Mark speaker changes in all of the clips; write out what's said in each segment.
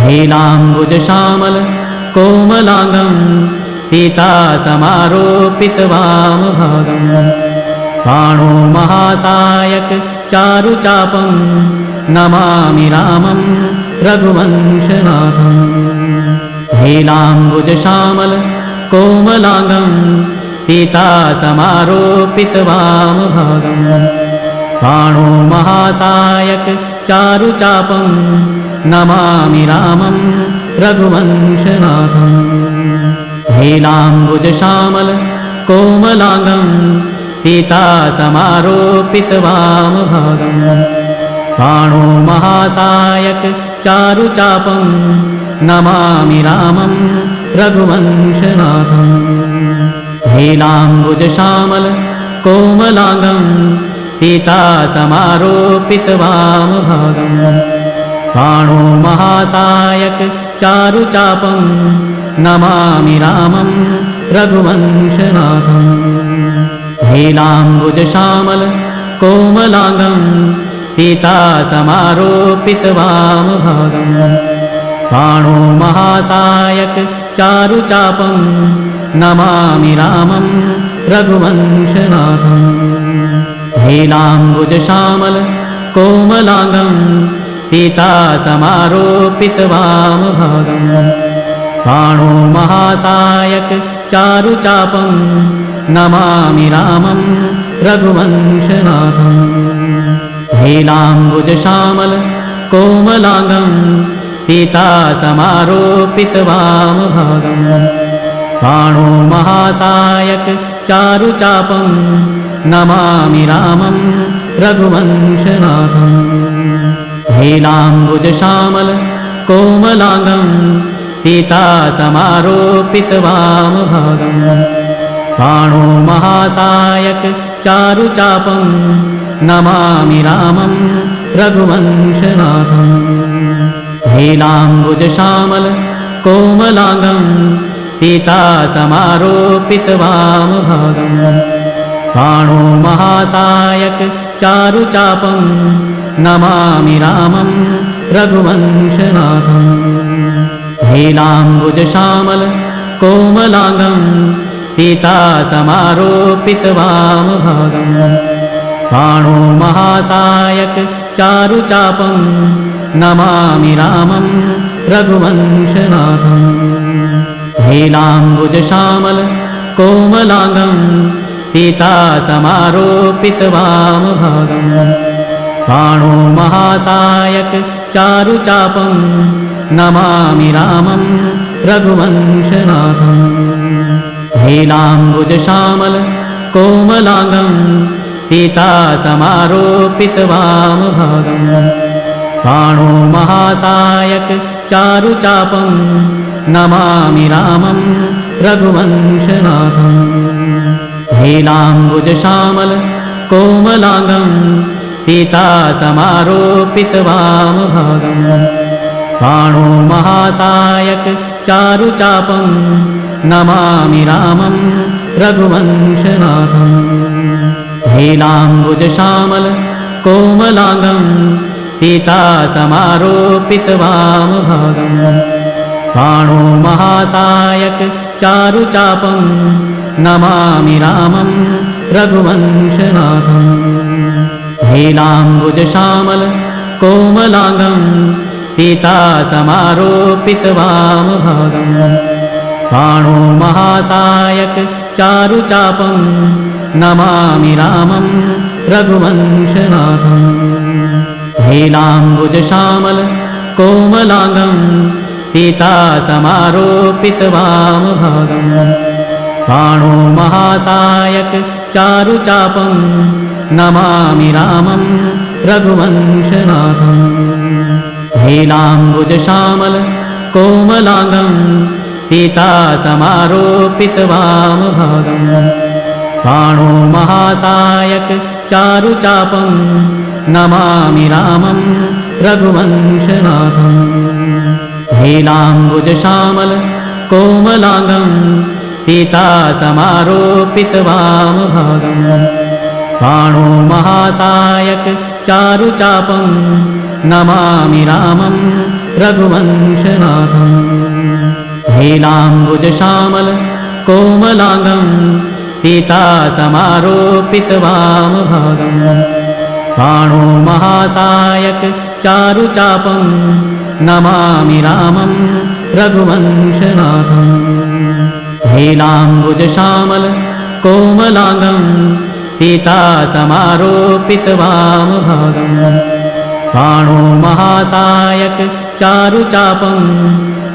Speaker 1: नीलाम्बुजश्यामल कोमलांगं सीता समारोपितवामभागं पाणो महासायक चारुचापं नमामि रामं रघुवंशनाथं। नीलाम्बुजश्यामल कोमलांगं सीता समारोपितवामभागं पाणो महासायक चारुचापं नमामि रामं रघुवंशनाथं। नीलाम्बुजश्यामल कोमलांगं सीता समारोपितवामभागं पाणो महासायक चारुचापं नमामि रामं रघुवंशनाथं। नीलाम्बुजश्यामल कोमलांगं सीता समारोपितवामभागं पाणो महासायक चारुचापं नमामि रामं रघुवंशनाथं। नीलाम्बुजश्यामल कोमलांगं सीता समारोपितवामभागं पाणो महासायक चारुचापं नमामि रामं रघुवंशनाथं। नीलाम्बुजश्यामल कोमलांगं सीता समारोपितवामभागं पाणो महासायक चारुचापं नमामि रामं रघुवंशनाथं। नीलाम्बुजश्यामल कोमलांगं सीता समारोपितवामभागं पाणो महासायक चारुचापं नमामि रामं रघुवंशनाथं। नीलाम्बुजश्यामल कोमलांगं सीता समारोपितवामभागं पाणो महासायक चारुचापं नमामि रामं रघुवंशनाथं। नीलाम्बुजश्यामल कोमलांगं सीता समारोपितवामभागं पाणो महासायक चारुचापं नमामि रामं रघुवंशनाथं। नीलाम्बुजश्यामल कोमलांगं सीता समारोपितवामभागं पाणो महासायक चारुचापं नमामि रामं रघुवंशनाथं। नीलाम्बुजश्यामल कोमलांगं सीता समारोपितवामभागं पाणो महासायक चारुचापं नमामि रामं रघुवंशनाथं। नीलाम्बुजश्यामल कोमलांगं सीता समारोपितवामभागं पाणो महासायक चारुचापं नमामि रामं रघुवंशनाथं। नीलाम्बुजश्यामल कोमलांगं सीता समारोपितवामभागं पाणो महासायक चारुचापं नमामि रामं रघुवंशनाथं। नीलाम्बुजश्यामल कोमलांगं सीता समारोपितवामभागं पाणो महासायक चारुचापं नमामि रामं रघुवंशनाथं। नीलाम्बुजश्यामल कोमलांगं सीता समारोपितवामभागं पाणो महासायक चारुचापं नमामि रामं रघुवंशनाथं। नीलाम्बुजश्यामल कोमलांगं सीता समारोपितवामभागं पाणो महासायक चारुचापं नमामि रामं रघुवंशनाथं। नीलाम्बुजश्यामल कोमलांगं सीता समारोपितवामभागं पाणो महासायक चारुचापं नमामि रामं रघुवंशनाथं। नीलाम्बुजश्यामल कोमलांगं सीता समारोपितवामभागं पाणो महासायक चारुचापं नमामि रामं रघुवंशनाथम् नीलाम्बुजश्यामल कोमलाङ्गं सीतासमारोपितवामभागम् पाणो महासायक चारुचापं नमामि रामं रघुवंशनाथम् नीलाम्बुजश्यामल कोमलाङ्गं सीतासमारोपितवामभागम् पाणो महासायक चारुचापं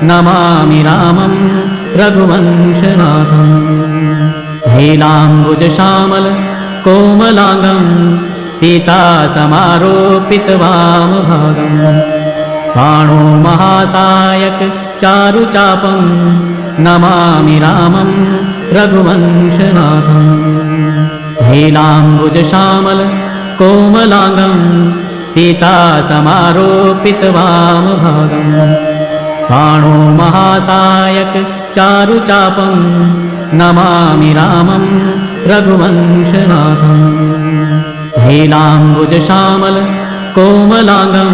Speaker 1: नमामि रामं रघुवंशनाथम् नीलाम्बुजश्यामल कोमलाङ्गं सीतासमारोपितवामभागम् पाणो महासायक चारुचापं नमामि रामं रघुवंशनाथम् नीलाम्बुजश्यामल कोमलाङ्गं सीतासमारोपितवामभागम् पाणो महासायक चारुचापं नमामि रामं रघुवंशनाथम् नीलाम्बुजश्यामल कोमलाङ्गं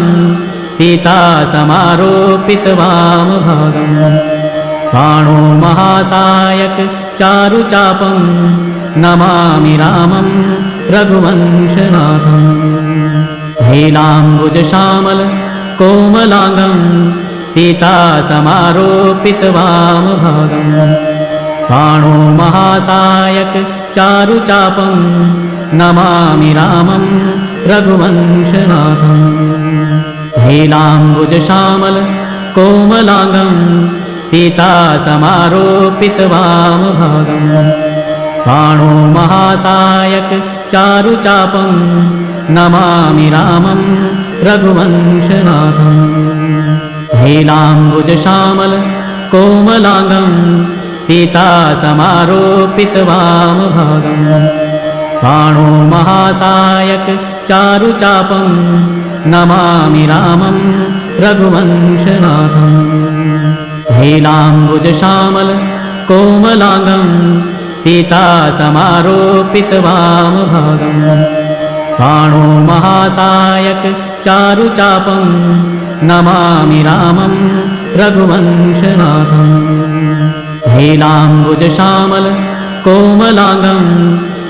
Speaker 1: सीतासमारोपितवामभागम् पाणो महासायक चारुचापं नमामि रामं रघुवंशनाथम् नीलाम्बुजश्यामल कोमलाङ्गं सीतासमारोपितवामभागम् पाणो महासायक चारुचापं नमामि रामं रघुवंशनाथम् नीलाम्बुजश्यामल कोमलाङ्गं सीतासमारोपितवामभागम् पाणो महासायक चारुचापं नमामि रामं रघुवंशनाथम् नीलाम्बुजश्यामल कोमलाङ्गं सीतासमारोपितवामभागम् पाणो महासायक चारुचापं नमामि रामं रघुवंशनाथम् नीलाम्बुजश्यामल कोमलाङ्गं सीतासमारोपितवामभागम् पाणो महासायक चारुचापं नमामि रामं रघुवंशनाथम् नीलाम्बुजश्यामल कोमलाङ्गं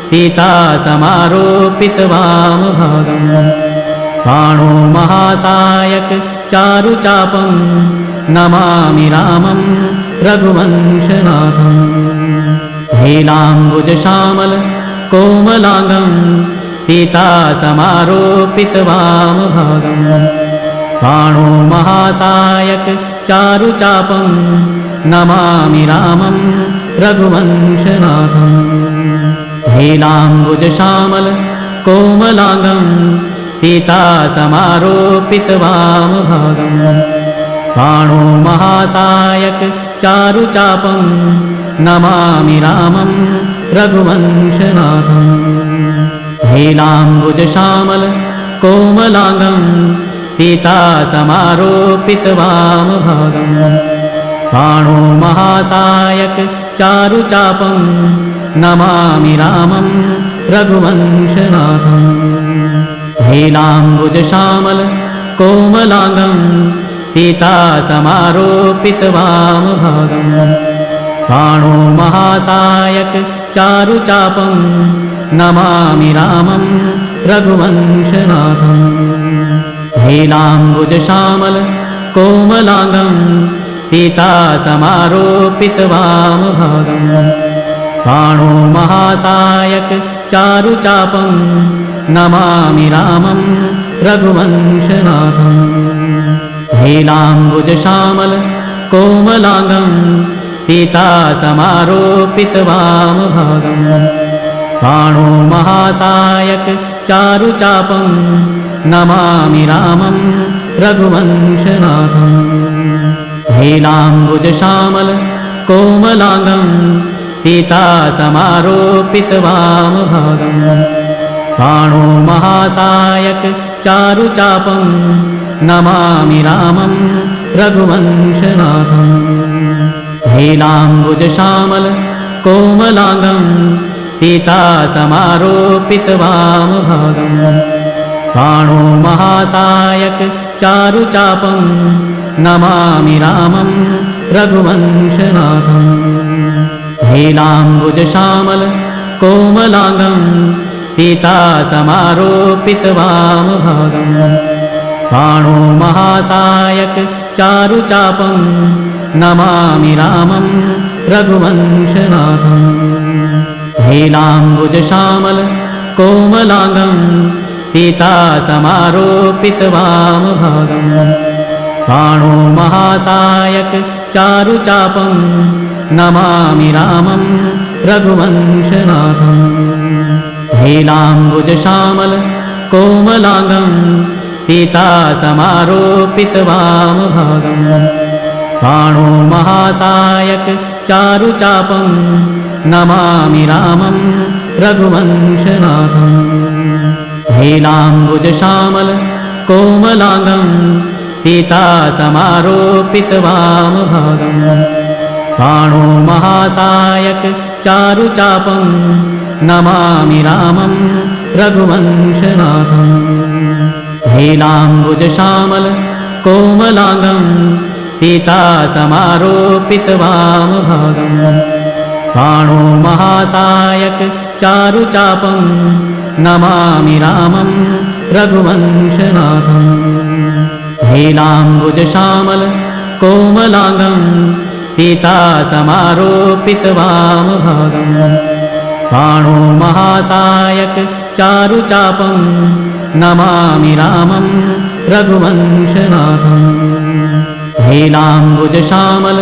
Speaker 1: सीतासमारोपितवामभागम् पाणो महासायक चारुचापं नमामि रामं रघुवंशनाथम् नीलाम्बुजश्यामल कोमलाङ्गं सीतासमारोपितवामभागम् पाणो महासायक चारुचापं नमामि रामं रघुवंशनाथम् नीलाम्बुजश्यामल कोमलाङ्गं सीतासमारोपितवामभागम् पाणो महासायक चारुचापं नमामि रामं रघुवंशनाथम् नीलाम्बुजश्यामल कोमलाङ्गं सीतासमारोपितवामभागम् पाणो महासायक चारुचापं नमामि रामं रघुवंशनाथम् नीलाम्बुजश्यामल कोमलाङ्गं सीतासमारोपितवामभागम् पाणो महासायक चारुचापं नमामि रामं रघुवंशनाथम् नीलाम्बुजश्यामल कोमलाङ्गं सीतासमारोपितवामभागम् पाणो महासायक चारुचापं नमामि रामं रघुवंशनाथम् नीलाम्बुजश्यामल कोमलाङ्गं सीतासमारोपितवामभागम् पाणो महासायक चारुचापं नमामि रामं रघुवंशनाथम् नीलाम्बुजश्यामल कोमलाङ्गं सीतासमारोपितवामभागम् पाणो महासायक चारुचापं नमामि रामं रघुवंशनाथम् नीलाम्बुजश्यामल कोमलाङ्गं सीतासमारोपितवामभागम् पाणो महासायक चारुचापं नमामि रामं रघुवंशनाथम् नीलाम्बुजश्यामल कोमलाङ्गं सीतासमारोपितवामभागम् बाणो महासायक चारुचापं नमामि रामं रघुवंशनाथम् नीलाम्बुजश्यामल कोमलाङ्गं सीतासमारोपितवामभागम् बाणो महासायक चारुचापं नमामि रामं रघुवंशनाथम् नीलाम्बुजश्यामल कोमलाङ्गं सीतासमारोपितवामभागम् बाणो महासायक चारुचापं नमामि रामं रघुवंशनाथम् नीलाम्बुजश्यामल कोमलाङ्गं सीतासमारोपितवामभागम् बाणो महासायक चारुचापं नमामि रामं रघुवंशनाथम् नीलाम्बुजश्यामल कोमलाङ्गं सीतासमारोपितवामभागम् बाणो महासायक चारुचापं नमामि रामं रघुवंशनाथम् नीलाम्बुजश्यामल कोमलाङ्गं सीतासमारोपितवामभागम् बाणो महासायक चारुचापं नमामि रामं रघुवंशनाथम् नीलाम्बुजश्यामल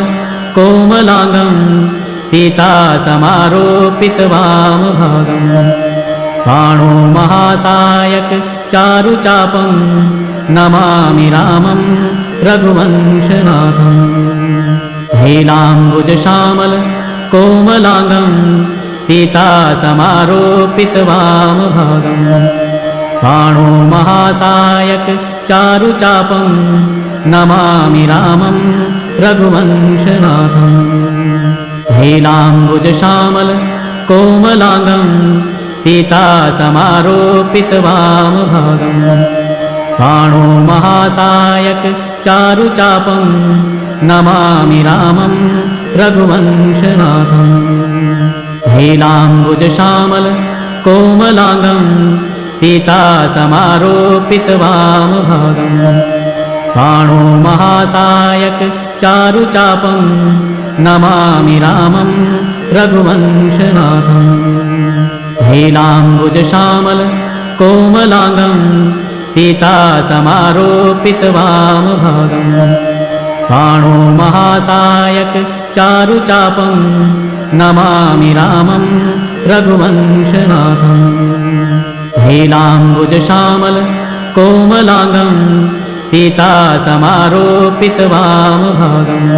Speaker 1: कोमलाङ्गं सीतासमारोपितवामभागम् बाणो महासायक चारुचापं नमामि रामं रघुवंशनाथम् नीलाम्बुजश्यामल कोमलाङ्गं सीतासमारोपितवामभागम् बाणो महासायक चारुचापं नमामि रामं रघुवंशनाथम् नीलाम्बुजश्यामल कोमलाङ्गं सीतासमारोपितवामभागम् बाणो महासायक चारुचापं नमामि रामं रघुवंशनाथम् नीलाम्बुजश्यामल कोमलाङ्गं सीतासमारोपितवामभागम् बाणो महासायक चारुचापं नमामि रामं रघुवंशनाथम् नीलाम्बुजश्यामल कोमलाङ्गं सीतासमारोपितवामभागम् बाणो महासायक चारुचापं नमामि रामं रघुवंशनाथम् नीलाम्बुजश्यामल कोमलाङ्गं सीतासमारोपितवामभागम्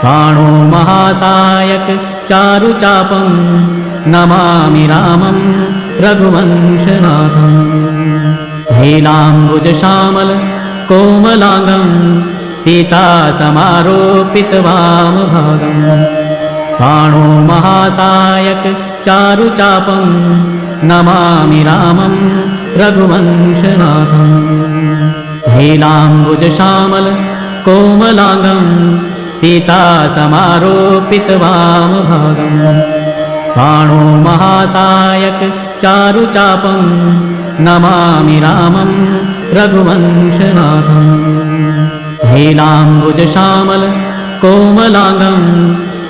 Speaker 1: बाणो महासायक चारुचापं नमामि रामं रघुवंशनाथम् नीलाम्बुजश्यामल कोमलाङ्गं सीतासमारोपितवामभागम् बाणो महासायक चारुचापं नमामि रामं रघुवंशनाथम् नीलाम्बुजश्यामल कोमलाङ्गं सीतासमारोपितवामभागम् बाणो महासायक चारुचापं नमामि रामं रघुवंशनाथम् नीलाम्बुजश्यामल कोमलाङ्गं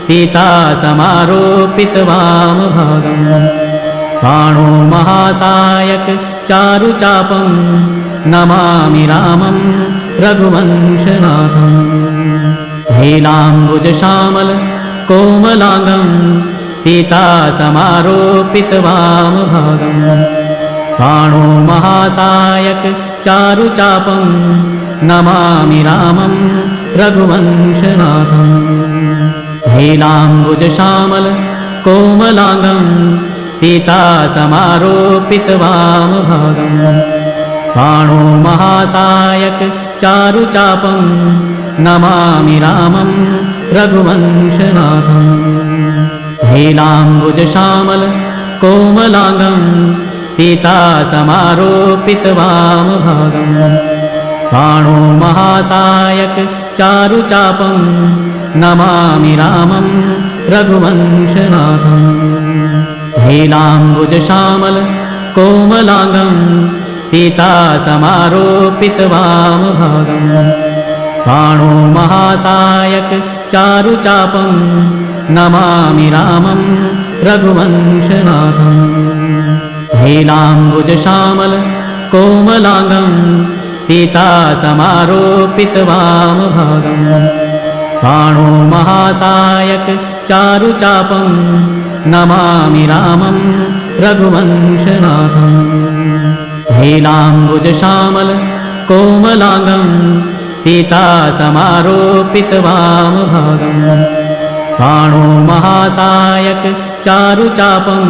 Speaker 1: सीतासमारोपितवामभागम् बाणो महासायक चारुचापं नमामि रामं रघुवंशनाथम् नीलाम्बुजश्यामल कोमलाङ्गं सीतासमारोपितवामभागम् बाणो महासायक चारुचापं नमामि रामं रघुवंशनाथम् नीलाम्बुजश्यामल कोमलाङ्गं सीतासमारोपितवामभागम् बाणो महासायक चारुचापं नमामि रामं रघुवंशनाथम् नीलाम्बुजश्यामल कोमलाङ्गं सीतासमारोपितवामभागम् बाणो महासायक चारुचापं नमामि रामं रघुवंशनाथम् नीलाम्बुजश्यामल कोमलाङ्गं सीतासमारोपितवामभागम् बाणो महासायक चारुचापं नमामि रामं रघुवंशनाथम् नीलाम्बुजश्यामल कोमलाङ्गं सीतासमारोपितवामभागम् बाणो महासायक चारुचापं नमामि रामं रघुवंशनाथम् नीलाम्बुजश्यामल कोमलाङ्गं सीतासमारोपितवामभागम् बाणो महासायक चारुचापं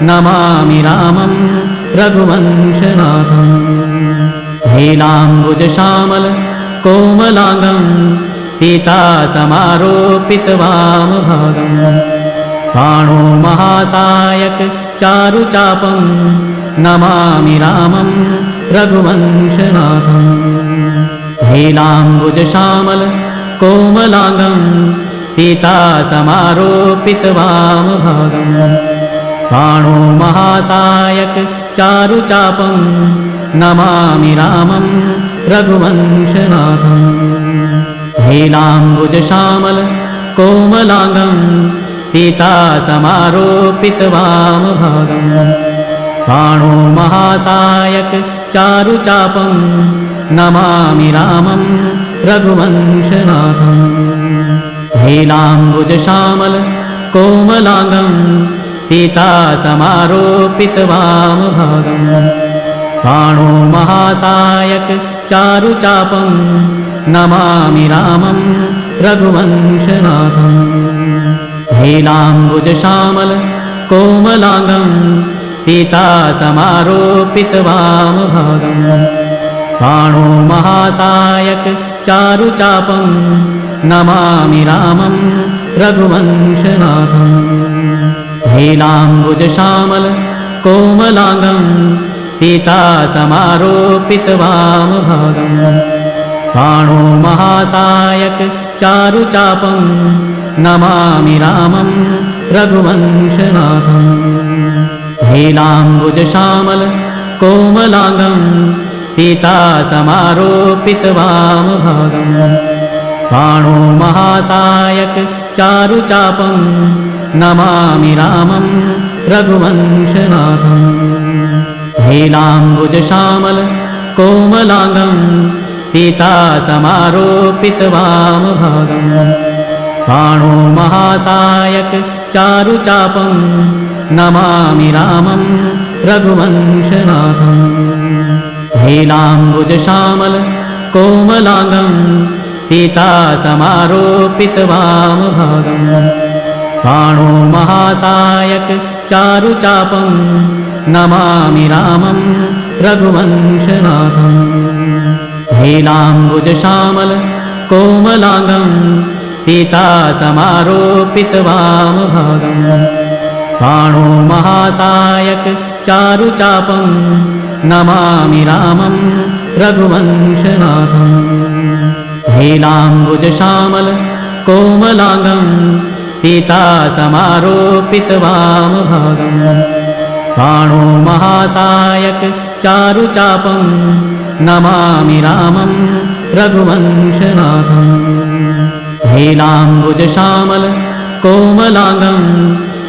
Speaker 1: नमामि रामं रघुवंशनाथम् नीलाम्बुजश्यामल कोमलाङ्गं सीतासमारोपितवामभागम् बाणो महासायक चारुचापं नमामि रामं रघुवंशनाथम् नीलाम्बुजश्यामल कोमलाङ्गं सीतासमारोपितवामभागम् बाणो महासायक चारुचापं नमामि रामं रघुवंशनाथम् नीलाम्बुजश्यामल कोमलाङ्गं सीतासमारोपितवामभागम् बाणो महासायक चारुचापं नमामि रामं रघुवंशनाथम् नीलाम्बुजश्यामल कोमलाङ्गं सीतासमारोपितवामभागम् बाणो महासायक चारुचापं नमामि रामं रघुवंशनाथम् नीलाम्बुजश्यामल कोमलाङ्गं सीतासमारोपितवामभागम् बाणो महासायक चारुचापं नमामि रामं रघुवंशनाथम् नीलाम्बुजश्यामल कोमलाङ्गं सीतासमारोपितवामभागम् बाणो महासायक चारुचापं नमामि रामं रघुवंशनाथम् नीलाम्बुजश्यामल कोमलाङ्गं सीतासमारोपितवामभागम् बाणो महासायक चारुचापं नमामि रामं रघुवंशनाथम् नीलाम्बुजश्यामल कोमलाङ्गं सीतासमारोपितवामभागम् बाणो महासायक चारुचापं नमामि रामं रघुवंशनाथम् नीलाम्बुजश्यामल कोमलाङ्गं सीतासमारोपितवामभागम् बाणो महासायक चारुचापं नमामि रामं रघुवंशनाथम् नीलाम्बुजश्यामल कोमलाङ्गं सीतासमारोपितवामभागम् बाणो महासायक चारुचापं नमामि रामं रघुवंशनाथम् नीलाम्बुजश्यामल कोमलाङ्गं सीतासमारोपितवामभागम् बाणो महासायक चारुचापं नमामि रामं रघुवंशनाथम् नीलाम्बुजश्यामल कोमलाङ्गं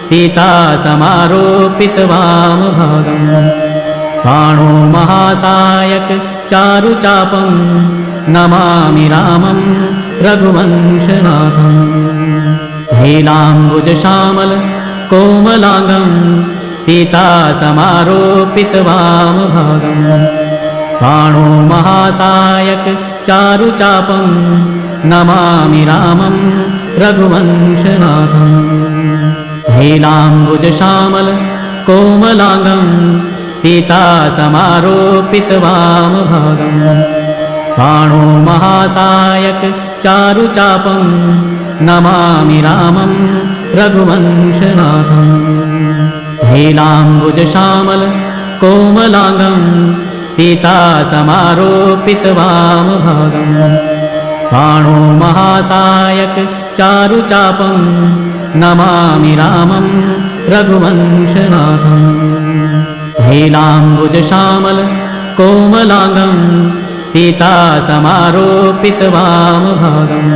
Speaker 1: सीतासमारोपितवामभागम् बाणो महासायक चारुचापं नमामि रामं रघुवंशनाथम् नीलाम्बुजश्यामल कोमलाङ्गं सीतासमारोपितवामभागम् बाणो महासायक चारुचापं नमामि रामं रघुवंशनाथम् नीलाम्बुजश्यामल कोमलाङ्गं सीतासमारोपितवामभागम् बाणो महासायक चारुचापं नमामि रामं रघुवंशनाथम् नीलाम्बुजश्यामल कोमलाङ्गं सीतासमारोपितवामभागम् बाणो महासायक चारुचापं नमामि रामं रघुवंशनाथम् नीलाम्बुजश्यामल कोमलाङ्गं सीतासमारोपितवामभागम्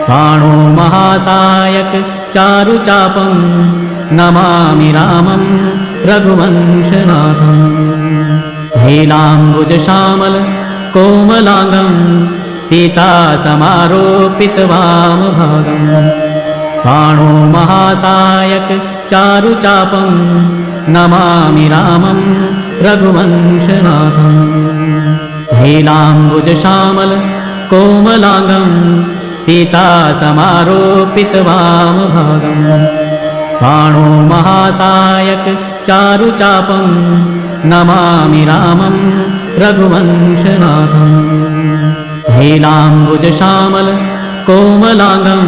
Speaker 1: बाणो महासायक चारुचापं नमामि रामं रघुवंशनाथम् नीलाम्बुजश्यामल कोमलाङ्गं सीतासमारोपितवामभागम् बाणो महासायक चारुचापं नमामि रामं रघुवंशनाथम् नीलाम्बुजश्यामल कोमलाङ्गं सीतासमारोपितवामभागम् बाणो महासायक चारुचापं नमामि रामं रघुवंशनाथम् नीलाम्बुजश्यामल कोमलाङ्गं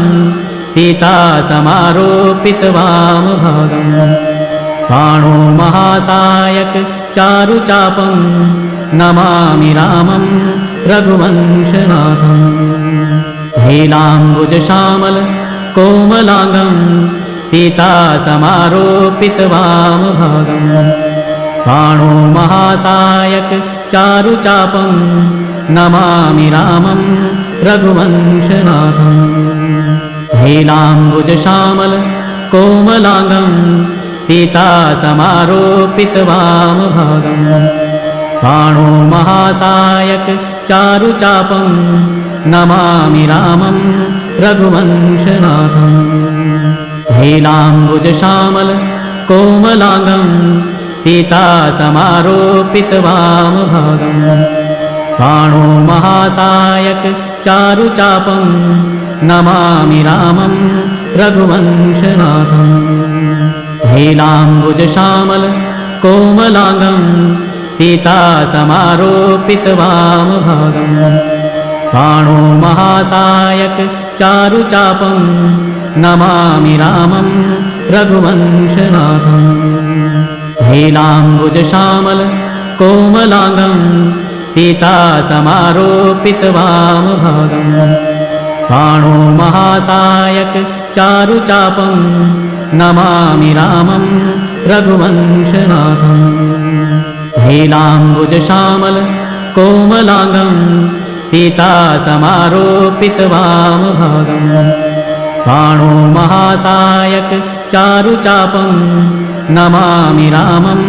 Speaker 1: सीतासमारोपितवामभागम् बाणो महासायक चारुचापं नमामि रामं रघुवंशनाथम् नीलाम्बुजश्यामल कोमलाङ्गं सीतासमारोपितवामभागम् बाणो महासायक चारुचापं नमामि रामं रघुवंशनाथम् नीलाम्बुजश्यामल कोमलाङ्गं सीतासमारोपितवामभागम् बाणो महासायक चारुचापं नमामि रामं रघुवंशनाथम् नीलाम्बुजश्यामल कोमलाङ्गं सीतासमारोपितवामभागम् बाणो महासायक चारुचापं नमामि रामं रघुवंशनाथम् नीलाम्बुजश्यामल कोमलाङ्गं सीतासमारोपितवामभागम् बाणो महासायक चारुचापं नमामि रामं रघुवंशनाथम् नीलाम्बुजश्यामल कोमलाङ्गं सीतासमारोपितवामभागम् बाणो महासायक चारुचापं नमामि रामं रघुवंशनाथम् नीलाम्बुजश्यामल कोमलाङ्गं सीतासमारोपितवामभागम् बाणो महासायक चारुचापं नमामि रामं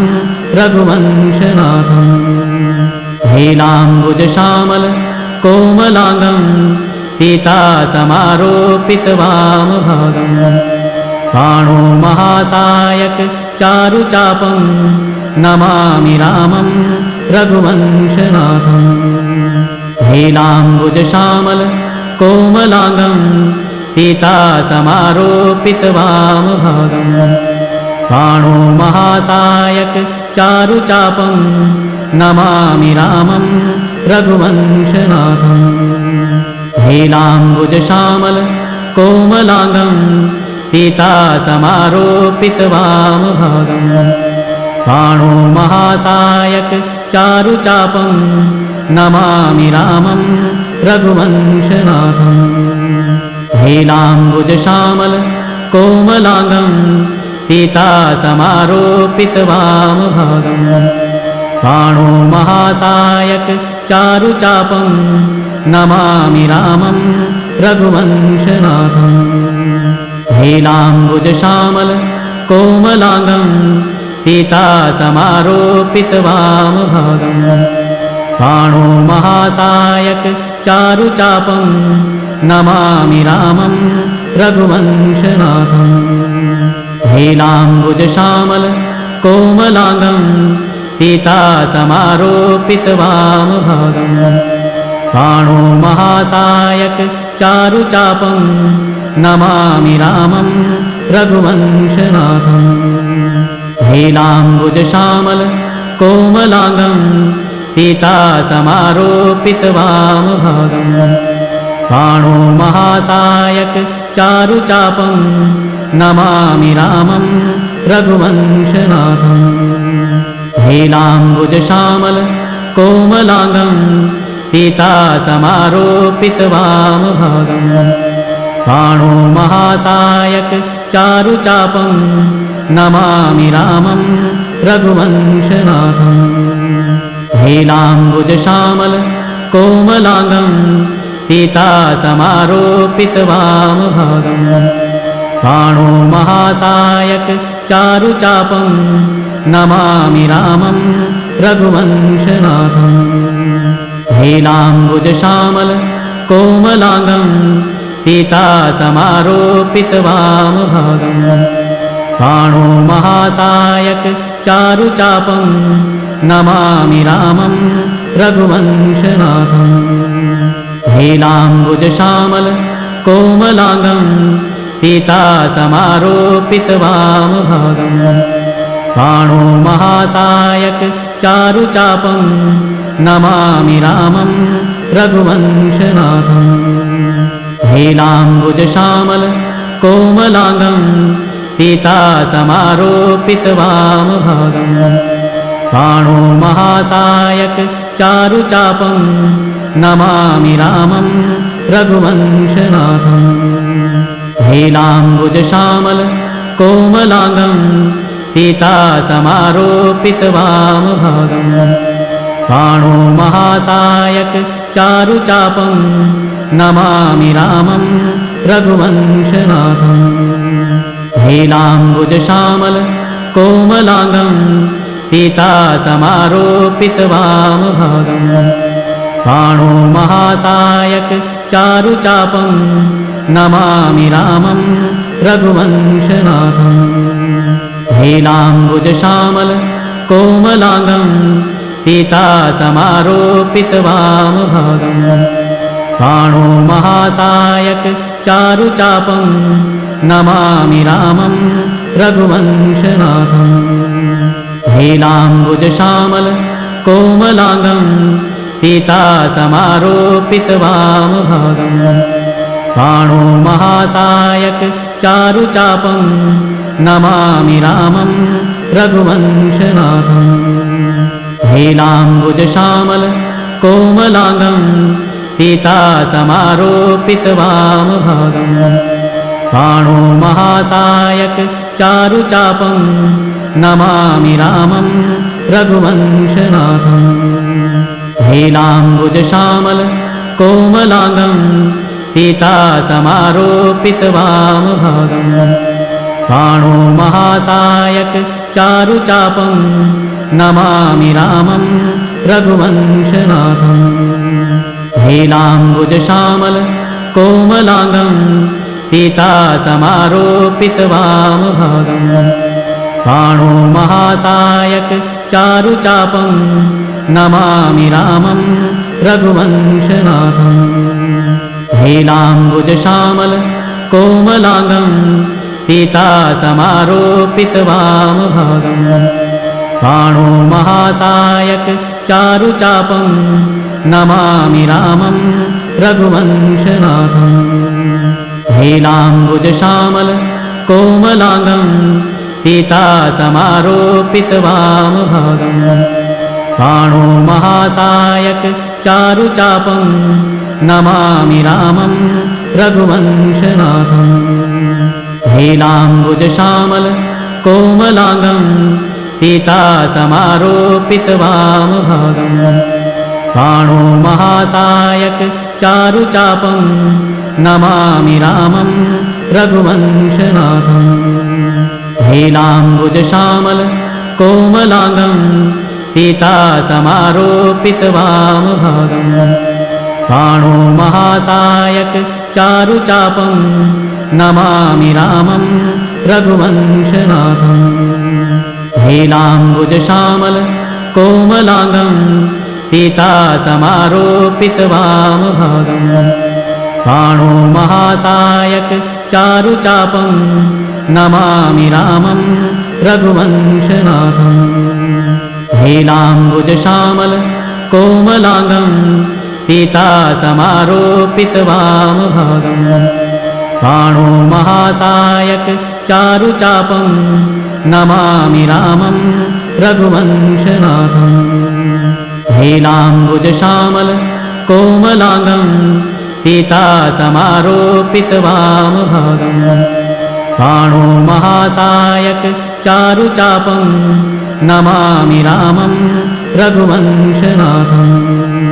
Speaker 1: रघुवंशनाथम् नीलाम्बुजश्यामल कोमलाङ्गं सीतासमारोपितवामभागम् बाणो महासायक चारुचापं नमामि रामं रघुवंशनाथम् नीलाम्बुजश्यामल कोमलाङ्गं सीतासमारोपितवामभागम् बाणो महासायक चारुचापं नमामि रामं रघुवंशनाथम् नीलाम्बुजश्यामल कोमलाङ्गं सीतासमारोपितवामभागम् बाणो महासायक चारुचापं नमामि रामं रघुवंशनाथम् नीलाम्बुजश्यामल कोमलाङ्गं सीतासमारोपितवामभागम् बाणो महासायक चारुचापं नमामि रामं रघुवंशनाथम् नीलाम्बुजश्यामल कोमलाङ्गं सीतासमारोपितवामभागम् बाणो महासायक चारुचापं नमामि रामं रघुवंशनाथम् नीलाम्बुजश्यामल कोमलाङ्गं सीतासमारोपितवामभागम् बाणो महासायक चारुचापं नमामि रामं रघुवंशनाथम् नीलाम्बुजश्यामल कोमलाङ्गं सीतासमारोपितवामभागम् बाणो महासायक चारुचापं नमामि रामं रघुवंशनाथम् नीलाम्बुजश्यामल कोमलाङ्गं सीता समारोपितवामभागम् बाणो महासायक चारुचापं नमामि रामं रघुवंशनाथम् नीलाम्बुजश्यामल कोमलांगं सीता समारोपितवामभागम् बाणो महासायक चारुचापं नमामि रामं रघुवंशनाथम् नीलाम्बुजश्यामल कोमलांगं सीता समारोपितवामभागम् बाणो महासायक चारुचापं नमामि रामं रघुवंशनाथम् नीलाम्बुजश्यामल कोमलांगं सीता समारोपितवामभागम् बाणो महासायक चारुचापं नमामि रामं रघुवंशनाथम् नीलाम्बुजश्यामल कोमलांगं सीता समारोपितवामभागम् बाणो महासायक चारुचापं नमामि रामं रघुवंशनाथम् नीलाम्बुजश्यामल कोमलांगं सीता समारोपितवामभागम् बाणो महासायक चारुचापं नमामि रामं रघुवंशनाथम् नीलाम्बुजश्यामल कोमलांगं सीता समारोपितवामभागम् बाणो महासायक चारुचापं नमामि रामं रघुवंशनाथम् नीलाम्बुजश्यामल कोमलांगं सीता समारोपितवामभागम् बाणो महासायक चारुचापं नमामि रामं रघुवंशनाथम् नीलाम्बुजश्यामल कोमलांगं सीता समारोपितवामभागम् बाणो महासायक चारुचापं नमामि रामं रघुवंशनाथम् नीलाम्बुजश्यामल कोमलांगं सीता समारोपितवामभागम् बाणो महासायक चारुचापं नमामि रामं रघुवंशनाथम् नीलाम्बुजश्यामल कोमलांगं सीता समारोपितवामभागम् बाणो महासायक चारुचापं नमामि रामं रघुवंशनाथम् नीलाम्बुजश्यामल कोमलांगं सीता समारोपितवामभागम् बाणो महासायक चारुचापं नमामि रामं रघुवंशनाथम् नीलाम्बुजश्यामल कोमलांगं सीता समारोपितवामभागम् बाणो महासायक चारुचापं नमामि रामं रघुवंशनाथम् नीलाम्बुजश्यामल कोमलांगं सीता समारोपितवामभागम् बाणो महासायक चारुचापं नमामि रामं रघुवंशनाथम् नीलाम्बुजश्यामल कोमलांगं सीता समारोपितवामभागम् बाणो महासायक चारुचापं नमामि रामं रघुवंशनाथम् नीलाम्बुजश्यामल कोमलांगं सीता समारोपितवामभागम् बाणो महासायक चारुचापं नमामि रामं रघुवंशनाथम् नीलाम्बुजश्यामल कोमलांगं सीता समारोपितवामभागम् बाणो महासायक चारुचापं नमामि रामं रघुवंशनाथम् नीलाम्बुजश्यामल कोमलांगं सीता समारोपितवामभागम् बाणो महासायक चारुचापं नमामि रामं रघुवंशनाथम् नीलाम्बुजश्यामल कोमलाङ्गं सीता समारोपितवामभागम् बाणो महासायक चारुचापं नमामि रामं रघुवंशनाथम्।